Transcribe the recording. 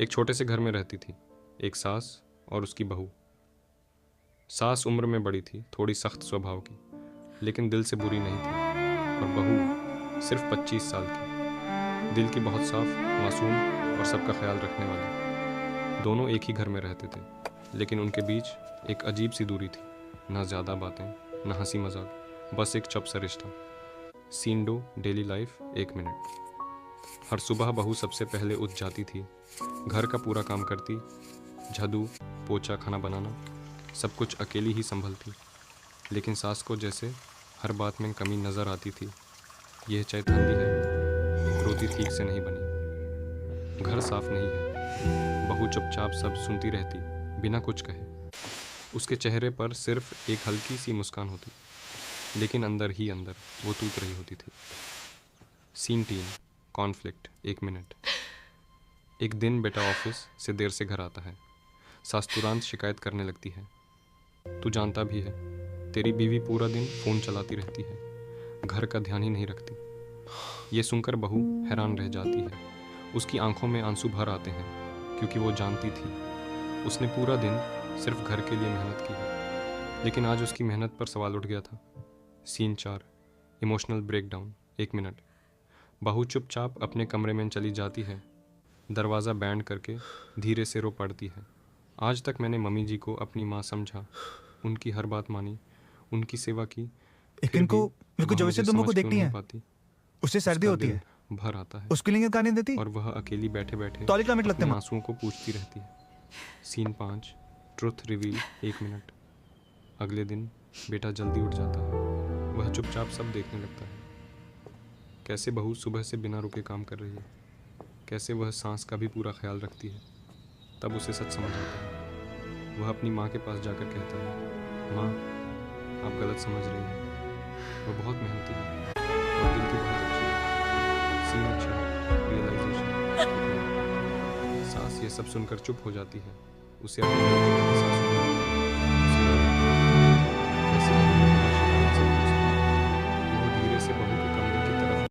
एक छोटे से घर में रहती थी एक सास और उसकी बहू। सास उम्र में बड़ी थी, थोड़ी सख्त स्वभाव की, लेकिन दिल से बुरी नहीं थी। और बहू सिर्फ 25 साल की, दिल की बहुत साफ, मासूम और सबका ख्याल रखने वाली। दोनों एक ही घर में रहते थे, लेकिन उनके बीच एक अजीब सी दूरी थी। ना ज़्यादा बातें, ना हंसी मजाक, बस एक चुप सा रिश्ता। Scene 2 daily life 1 minute. हर सुबह बहू सबसे पहले उठ जाती थी, घर का पूरा काम करती, झाड़ू पोछा खाना बनाना सब कुछ अकेली ही संभलती। लेकिन सास को जैसे हर बात में कमी नज़र आती थी। यह चाय ठंडी है, रोटी ठीक से नहीं बनी, घर साफ नहीं है। बहू चुपचाप सब सुनती रहती, बिना कुछ कहे। उसके चेहरे पर सिर्फ एक हल्की सी मुस्कान होती, लेकिन अंदर ही अंदर वो टूट रही होती थी। Scene 3 conflict 1 minute. एक दिन बेटा ऑफिस से देर से घर आता है। सास तुरंत शिकायत करने लगती है, तू जानता भी है तेरी बीवी पूरा दिन फ़ोन चलाती रहती है, घर का ध्यान ही नहीं रखती। ये सुनकर बहू हैरान रह जाती है। उसकी आंखों में आंसू भर आते हैं, क्योंकि वो जानती थी उसने पूरा दिन सिर्फ घर के लिए मेहनत की है, लेकिन आज उसकी मेहनत पर सवाल उठ गया था। Scene 4 emotional breakdown 1 minute. बहू चुपचाप अपने कमरे में चली जाती है, दरवाज़ा बैंड करके धीरे से रो पड़ती है। आज तक मैंने मम्मी जी को अपनी माँ समझा, उनकी हर बात मानी, उनकी सेवा की, लेकिन मेरे को जब से तुम लोग को देखती है पाती, उससे सर्दी होती है, भर आता है। उसके लिए कहानी देती और वह अकेली बैठे बैठे टॉयलेट का मिनट लगते हैं आंसुओं को पूछती रहती है। Scene 5 truth reveal 1 minute. अगले दिन बेटा जल्दी उठ जाता है। वह चुपचाप सब देखने लगता है, कैसे बहू सुबह से बिना रुके काम कर रही है, कैसे वह सांस का भी पूरा ख्याल रखती है। तब उसे सच समझ आता है। वह अपनी माँ के पास जाकर कहता है, माँ आप गलत समझ रही हैं, वह बहुत मेहनती है और दिल की बहुत अच्छी है। Scene 6 realisation. सास ये सब सुनकर चुप हो जाती है। उसे अपनी गलती का एहसास होता है।